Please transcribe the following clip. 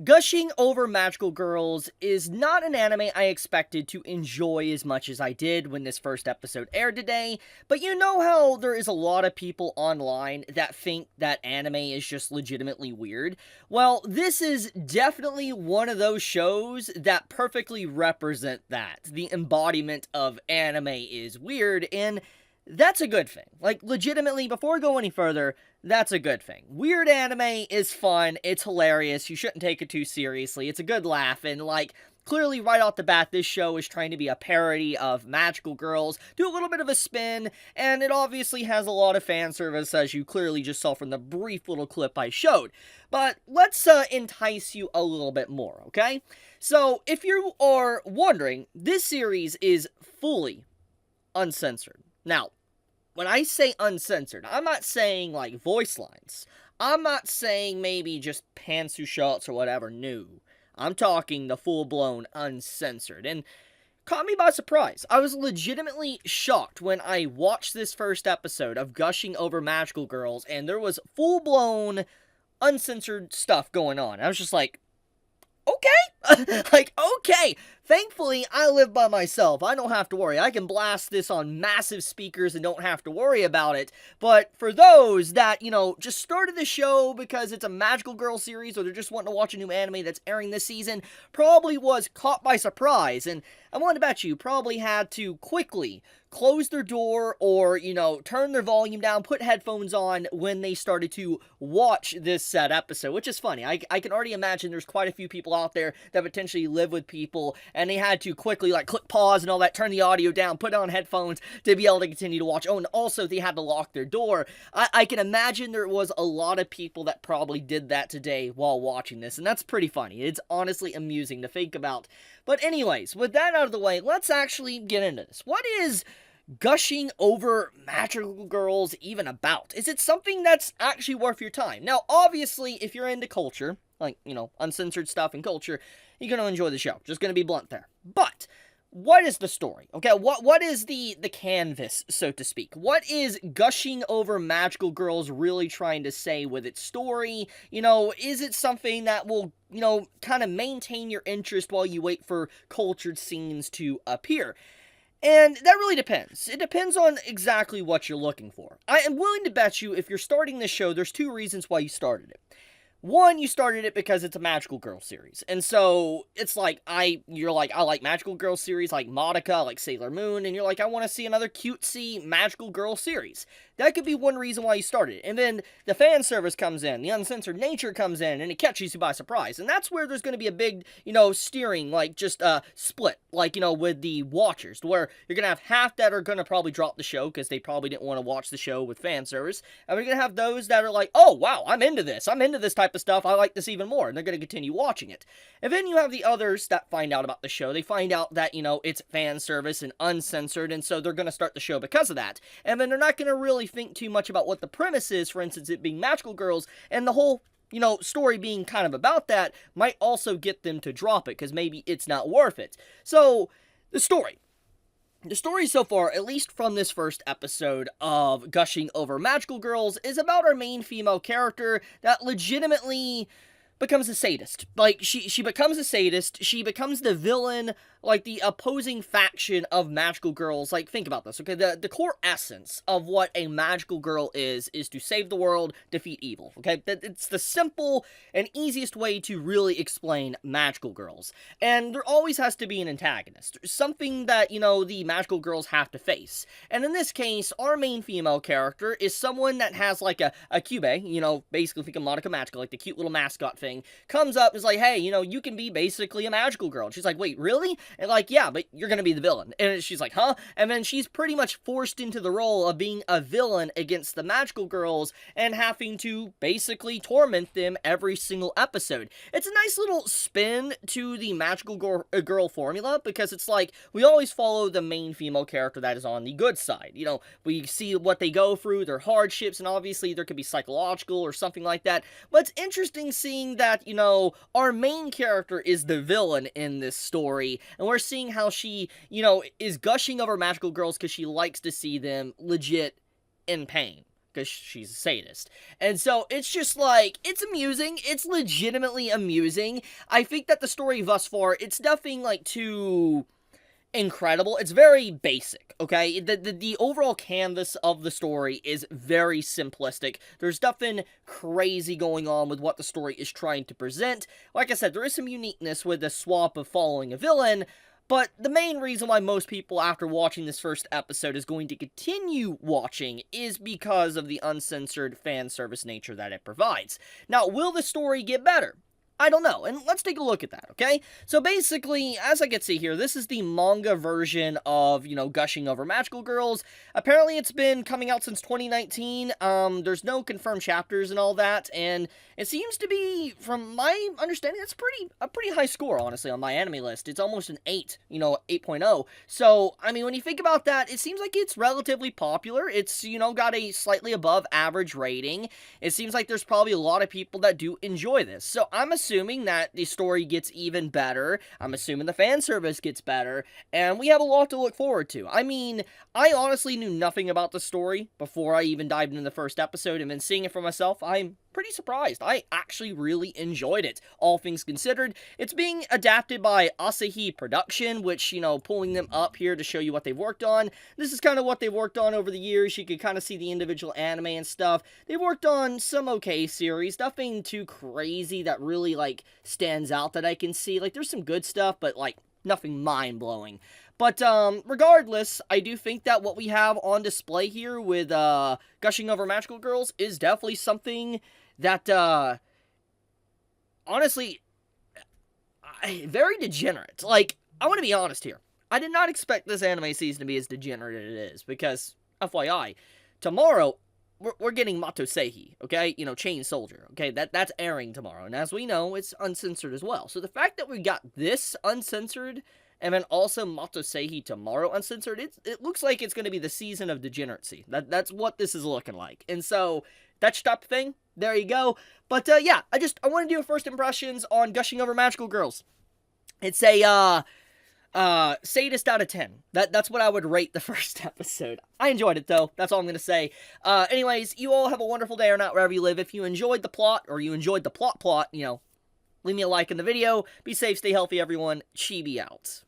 Gushing Over Magical Girls is not an anime I expected to enjoy as much as I did when this first episode aired today, but you know how there is a lot of people online that think that anime is just legitimately weird? Well, this is definitely one of those shows that perfectly represent that. The embodiment of anime is weird, and that's a good thing. Like, legitimately, before we go any further, that's a good thing. Weird anime is fun, it's hilarious, you shouldn't take it too seriously, it's a good laugh, and like, clearly right off the bat, this show is trying to be a parody of Magical Girls, do a little bit of a spin, and it obviously has a lot of fan service, as you clearly just saw from the brief little clip I showed. But let's entice you a little bit more, okay? So, if you are wondering, this series is fully uncensored. Now, when I say uncensored, I'm not saying, like, voice lines. I'm not saying maybe just pantsu shots or whatever new. I'm talking the full-blown uncensored, and caught me by surprise. I was legitimately shocked when I watched this first episode of Gushing Over Magical Girls, and there was full-blown uncensored stuff going on. I was just like, okay, like, okay, thankfully, I live by myself, I don't have to worry, I can blast this on massive speakers and don't have to worry about it, but for those that, you know, just started the show because it's a Magical Girl series, or they're just wanting to watch a new anime that's airing this season, probably was caught by surprise, and I want to bet you probably had to quickly close their door or, you know, turn their volume down, put headphones on when they started to watch this said episode, which is funny. I can already imagine there's quite a few people out there that potentially live with people, and they had to quickly, like, click pause and all that, turn the audio down, put on headphones to be able to continue to watch. Oh, and also they had to lock their door. I can imagine there was a lot of people that probably did that today while watching this, and that's pretty funny. It's honestly amusing to think about. But anyways, with that out of the way, let's actually get into this. What is Gushing Over Magical Girls even about? Is it something that's actually worth your time? Now, obviously, if you're into culture, like, you know, uncensored stuff and culture, you're going to enjoy the show. Just going to be blunt there. But what is the story? Okay, what is the canvas, so to speak? What is Gushing Over Magical Girls really trying to say with its story? You know, is it something that will, you know, kind of maintain your interest while you wait for cultured scenes to appear? And that really depends. It depends on exactly what you're looking for. I am willing to bet you if you're starting this show, there's two reasons why you started it. One, you started it because it's a Magical Girl series. And so, it's like, you're like, I like Magical Girl series, like Madoka, like Sailor Moon, and you're like, I want to see another cutesy Magical Girl series. That could be one reason why you started it. And then, the fan service comes in, the uncensored nature comes in, and it catches you by surprise. And that's where there's going to be a big, you know, steering, like, just, split, like, you know, with the watchers, where you're going to have half that are going to probably drop the show, because they probably didn't want to watch the show with fan service, and we're going to have those that are like, oh, wow, I'm into this type of stuff, I like this even more, and they're going to continue watching it. And then you have the others that find out about the show, they find out that, you know, it's fan service and uncensored, and so they're going to start the show because of that. And then they're not going to really think too much about what the premise is, for instance, it being Magical Girls, and the whole, you know, story being kind of about that might also get them to drop it, because maybe it's not worth it. So, the story so far, at least from this first episode of Gushing Over Magical Girls, is about our main female character that legitimately becomes a sadist. Like, she becomes a sadist, she becomes the villain, like, the opposing faction of Magical Girls. Like, think about this, okay? The core essence of what a Magical Girl is to save the world, defeat evil, okay? It's the simple and easiest way to really explain Magical Girls. And there always has to be an antagonist, something that, you know, the Magical Girls have to face. And in this case, our main female character is someone that has, like, a Kyubey, you know, basically think of Monica Magical, like the cute little mascot thing, comes up and is like, hey, you know, you can be basically a Magical Girl. And she's like, wait, really? And like, yeah, but you're gonna be the villain. And she's like, huh? And then she's pretty much forced into the role of being a villain against the Magical Girls and having to basically torment them every single episode. It's a nice little spin to the Magical Girl formula, because it's like, we always follow the main female character that is on the good side. You know, we see what they go through, their hardships, and obviously there could be psychological or something like that. But it's interesting seeing that, you know, our main character is the villain in this story, and we're seeing how she, you know, is gushing over Magical Girls because she likes to see them legit in pain. because she's a sadist. And so it's just like, it's amusing. It's legitimately amusing. I think that the story thus far, it's nothing like too incredible. It's very basic, okay? The overall canvas of the story is very simplistic. There's nothing crazy going on with what the story is trying to present. Like I said, there is some uniqueness with the swap of following a villain, but the main reason why most people, after watching this first episode, is going to continue watching is because of the uncensored fan service nature that it provides. Now, will the story get better? I don't know, and let's take a look at that, okay? So basically, as I can see here, this is the manga version of, Gushing over Magical Girls. Apparently it's been coming out since 2019, there's no confirmed chapters and all that, and it seems to be, from my understanding, that's a pretty high score, honestly, on my anime list. It's almost an 8, 8.0. So, I mean, when you think about that, it seems like it's relatively popular. It's, got a slightly above average rating. It seems like there's probably a lot of people that do enjoy this. So, I'm assuming that the story gets even better. I'm assuming the fan service gets better, and we have a lot to look forward to. I mean, I honestly knew nothing about the story before I even dived into the first episode, and then seeing it for myself, I'm pretty surprised. I actually really enjoyed it, all things considered. It's being adapted by Asahi Production, which, pulling them up here to show you what they've worked on. This is kind of what they've worked on over the years. You can kind of see the individual anime and stuff. They've worked on some okay series, nothing too crazy that really, stands out that I can see. There's some good stuff, but, nothing mind-blowing. But, regardless, I do think that what we have on display here with, Gushing Over Magical Girls is definitely something that, honestly, very degenerate. I want to be honest here. I did not expect this anime season to be as degenerate as it is, because, FYI, tomorrow, we're getting Matoseihi, okay? Chain Soldier, okay? That's airing tomorrow, and as we know, it's uncensored as well. So the fact that we got this uncensored, and then also Matoseihi tomorrow uncensored, it looks like it's going to be the season of degeneracy. That's what this is looking like. And so, that type of thing, there you go. But, yeah, I want to do a first impressions on Gushing Over Magical Girls. It's a, sadist out of 10. That's what I would rate the first episode. I enjoyed it, though. That's all I'm going to say. Anyways, you all have a wonderful day or night wherever you live. If you enjoyed the plot, or you enjoyed the plot, leave me a like in the video. Be safe, stay healthy, everyone. Chibi out.